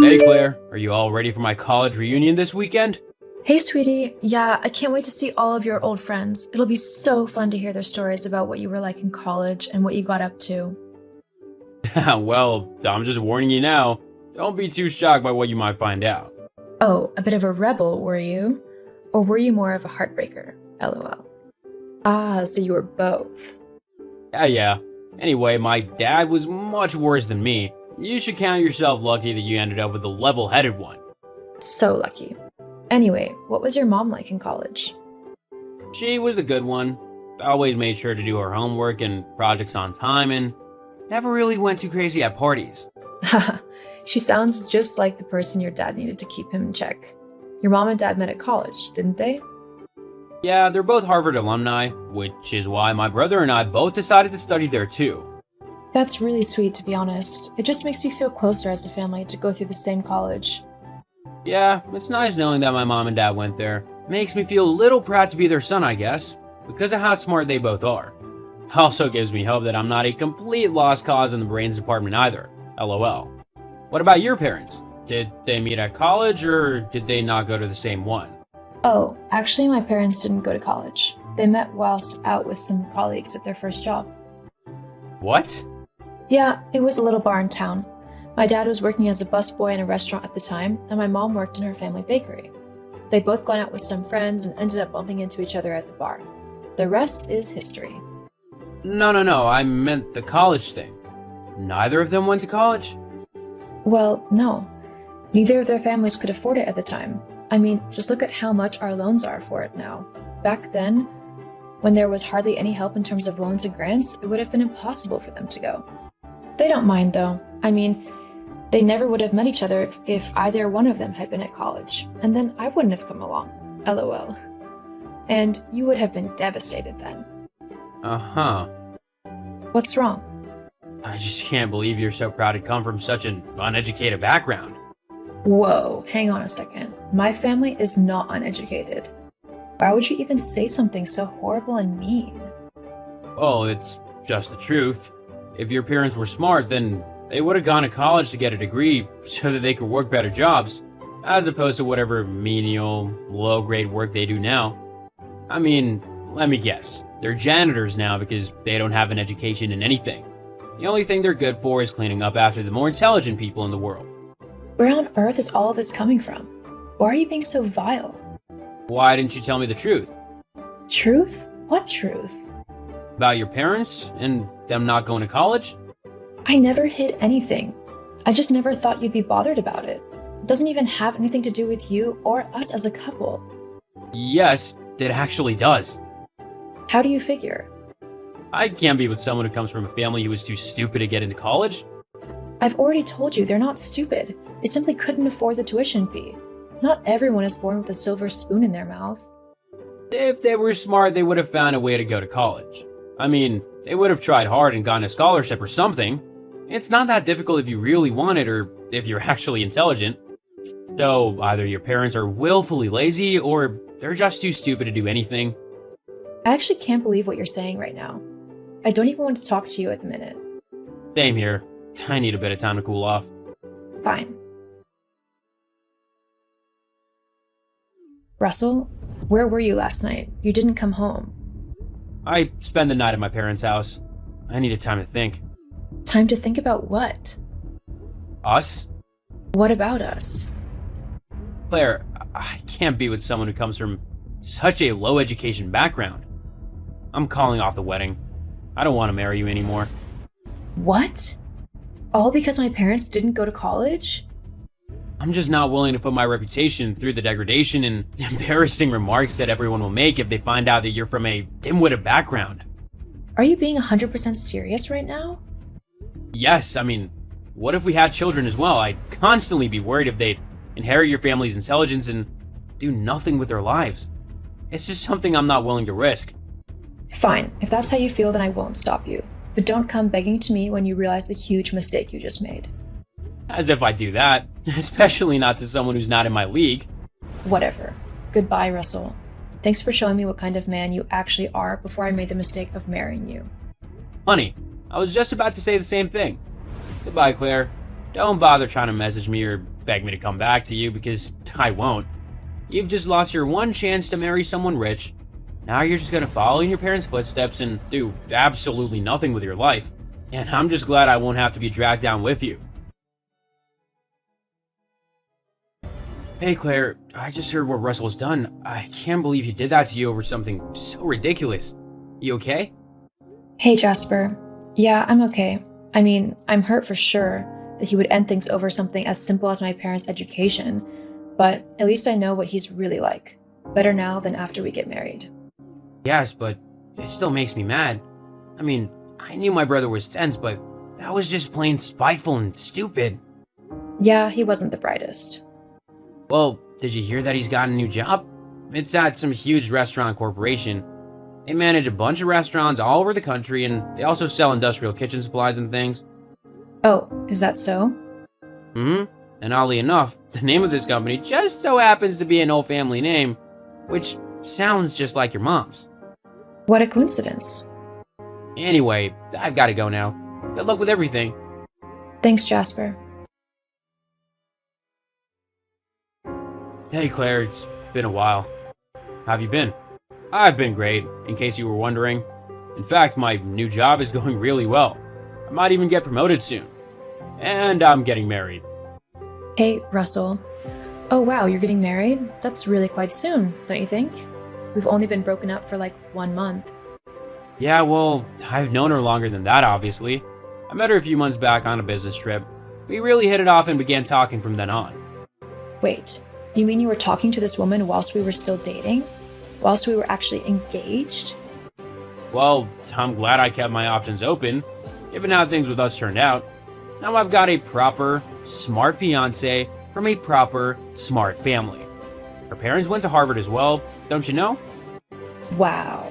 Hey Claire, are you all ready for my college reunion this weekend? Hey, sweetie. Yeah, I can't wait to see all of your old friends. It'll be so fun to hear their stories about what you were like in college and what you got up to. Well, I'm just warning you now. Don't be too shocked by what you might find out. Oh, a bit of a rebel, were you? Or were you more of a heartbreaker? LOL. Ah, so you were both. Yeah. Anyway, my dad was much worse than me. You should count yourself lucky that you ended up with the level-headed one. So lucky. Anyway, what was your mom like in college? She was a good one. Always made sure to do her homework and projects on time and never really went too crazy at parties. Haha, she sounds just like the person your dad needed to keep him in check. Your mom and dad met at college, didn't they? Yeah, they're both Harvard alumni, which is why my brother and I both decided to study there too. That's really sweet, to be honest. It just makes you feel closer as a family to go through the same college. Yeah, it's nice knowing that my mom and dad went there. Makes me feel a little proud to be their son, I guess, because of how smart they both are. Also gives me hope that I'm not a complete lost cause in the brains department either. LOL. What about your parents? Did they meet at college or did they not go to the same one? Oh, actually, my parents didn't go to college. They met whilst out with some colleagues at their first job. What? Yeah, it was a little bar in town. My dad was working as a busboy in a restaurant at the time, and my mom worked in her family bakery. They'd both gone out with some friends and ended up bumping into each other at the bar. The rest is history. No, I meant the college thing. Neither of them went to college? Well, no. Neither of their families could afford it at the time. I mean, just look at how much our loans are for it now. Back then, when there was hardly any help in terms of loans and grants, it would have been impossible for them to go. They don't mind, though. I mean, they never would have met each other if either one of them had been at college, and then I wouldn't have come along. LOL. And you would have been devastated then. Uh-huh. What's wrong? I just can't believe you're so proud to come from such an uneducated background. Whoa, hang on a second. My family is not uneducated. Why would you even say something so horrible and mean? Oh, it's just the truth. If your parents were smart, then they would have gone to college to get a degree so that they could work better jobs, as opposed to whatever menial, low-grade work they do now. I mean, let me guess. They're janitors now because they don't have an education in anything. The only thing they're good for is cleaning up after the more intelligent people in the world. Where on earth is all of this coming from? Why are you being so vile? Why didn't you tell me the truth? Truth? What truth? About your parents and them not going to college? I never hid anything. I just never thought you'd be bothered about it. It doesn't even have anything to do with you or us as a couple. Yes, it actually does. How do you figure? I can't be with someone who comes from a family who was too stupid to get into college. I've already told you they're not stupid. They simply couldn't afford the tuition fee. Not everyone is born with a silver spoon in their mouth. If they were smart, they would have found a way to go to college. I mean, they would have tried hard and gotten a scholarship or something. It's not that difficult if you really want it or if you're actually intelligent. Though either your parents are willfully lazy or they're just too stupid to do anything. I actually can't believe what you're saying right now. I don't even want to talk to you at the minute. Same here. I need a bit of time to cool off. Fine. Russell, where were you last night? You didn't come home. I spent the night at my parents' house. I needed time to think. Time to think about what? Us? What about us? Claire, I can't be with someone who comes from such a low education background. I'm calling off the wedding. I don't want to marry you anymore. What? All because my parents didn't go to college? I'm just not willing to put my reputation through the degradation and embarrassing remarks that everyone will make if they find out that you're from a dim-witted background. Are you being 100% serious right now? Yes, I mean, what if we had children as well? I'd constantly be worried if they'd inherit your family's intelligence and do nothing with their lives. It's just something I'm not willing to risk. Fine, if that's how you feel, then I won't stop you. But don't come begging to me when you realize the huge mistake you just made. As if I do that, especially not to someone who's not in my league. Whatever. Goodbye, Russell. Thanks for showing me what kind of man you actually are before I made the mistake of marrying you. Honey, I was just about to say the same thing. Goodbye, Claire. Don't bother trying to message me or beg me to come back to you because I won't. You've just lost your one chance to marry someone rich. Now you're just gonna follow in your parents' footsteps and do absolutely nothing with your life. And I'm just glad I won't have to be dragged down with you. Hey Claire, I just heard what Russell's done. I can't believe he did that to you over something so ridiculous. You okay? Hey, Jasper. Yeah, I'm okay. I mean, I'm hurt for sure that he would end things over something as simple as my parents' education, but at least I know what he's really like. Better now than after we get married. Yes, but it still makes me mad. I mean, I knew my brother was tense, but that was just plain spiteful and stupid. Yeah, he wasn't the brightest. Well, did you hear that he's got a new job? It's at some huge restaurant corporation. They manage a bunch of restaurants all over the country, and they also sell industrial kitchen supplies and things. Oh, is that so? And oddly enough, the name of this company just so happens to be an old family name, which sounds just like your mom's. What a coincidence. Anyway, I've got to go now. Good luck with everything. Thanks, Jasper. Hey Claire, it's been a while. How have you been? I've been great, in case you were wondering. In fact, my new job is going really well. I might even get promoted soon. And I'm getting married. Hey, Russell. Oh wow, you're getting married? That's really quite soon, don't you think? We've only been broken up for like 1 month. Yeah, well, I've known her longer than that, obviously. I met her a few months back on a business trip. We really hit it off and began talking from then on. Wait, you mean you were talking to this woman whilst we were still dating? Whilst we were actually engaged? Well, I'm glad I kept my options open, given how things with us turned out. Now I've got a proper, smart fiance from a proper, smart family. Her parents went to Harvard as well, don't you know? Wow.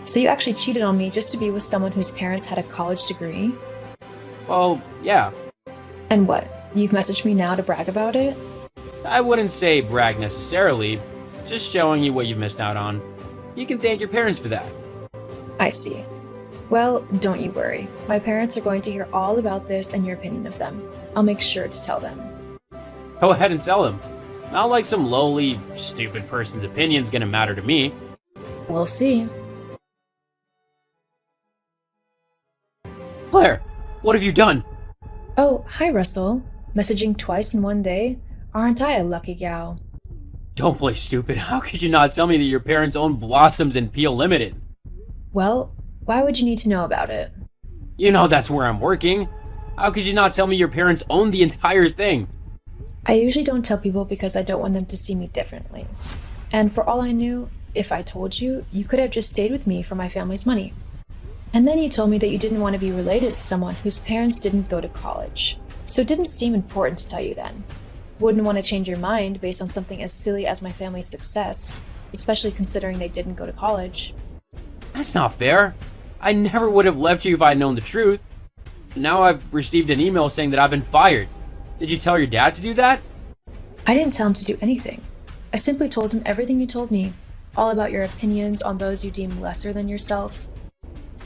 So you actually cheated on me just to be with someone whose parents had a college degree? Well, yeah. And what? You've messaged me now to brag about it? I wouldn't say brag necessarily, just showing you what you've missed out on. You can thank your parents for that. I see. Well, don't you worry. My parents are going to hear all about this and your opinion of them. I'll make sure to tell them. Go ahead and tell them. Not like some lowly, stupid person's opinion's gonna matter to me. We'll see. Claire, what have you done? Oh, hi, Russell. Messaging twice in one day? Aren't I a lucky gal? Don't play stupid. How could you not tell me that your parents own Blossoms and Peel Limited? Well, why would you need to know about it? You know that's where I'm working. How could you not tell me your parents own the entire thing? I usually don't tell people because I don't want them to see me differently. And for all I knew, if I told you, you could have just stayed with me for my family's money. And then you told me that you didn't want to be related to someone whose parents didn't go to college. So it didn't seem important to tell you then. Wouldn't want to change your mind based on something as silly as my family's success, especially considering they didn't go to college. That's not fair. I never would have left you if I'd known the truth. Now I've received an email saying that I've been fired. Did you tell your dad to do that? I didn't tell him to do anything. I simply told him everything you told me, all about your opinions on those you deem lesser than yourself.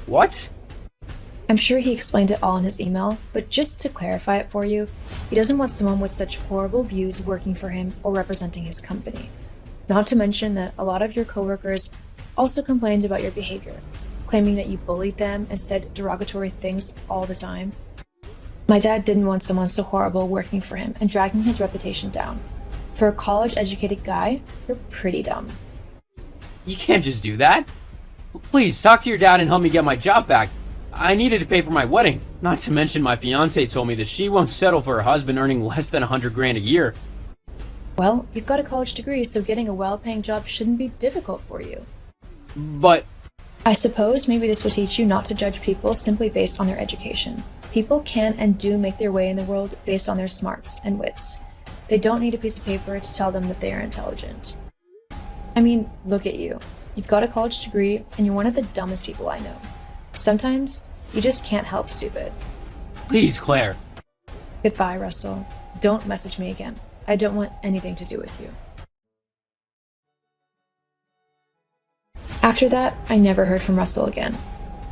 What? I'm sure he explained it all in his email, but just to clarify it for you, he doesn't want someone with such horrible views working for him or representing his company. Not to mention that a lot of your coworkers also complained about your behavior, claiming that you bullied them and said derogatory things all the time. My dad didn't want someone so horrible working for him and dragging his reputation down. For a college-educated guy, you're pretty dumb. You can't just do that. Please, talk to your dad and help me get my job back. I needed to pay for my wedding. Not to mention my fiance told me that she won't settle for a husband earning less than $100,000 a year. Well, you've got a college degree, so getting a well-paying job shouldn't be difficult for you. But I suppose maybe this will teach you not to judge people simply based on their education. People can and do make their way in the world based on their smarts and wits. They don't need a piece of paper to tell them that they are intelligent. I mean, look at you. You've got a college degree, and you're one of the dumbest people I know. Sometimes, you just can't help stupid. please, Claire. Goodbye, Russell. Don't message me again. I don't want anything to do with you. After that, I never heard from Russell again.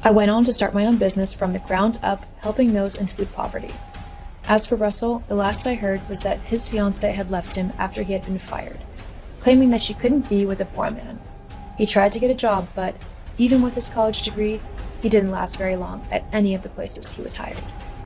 I went on to start my own business from the ground up, helping those in food poverty. As for Russell, the last I heard was that his fiancée had left him after he had been fired, claiming that she couldn't be with a poor man. He tried to get a job, but even with his college degree, he didn't last very long at any of the places he was hired.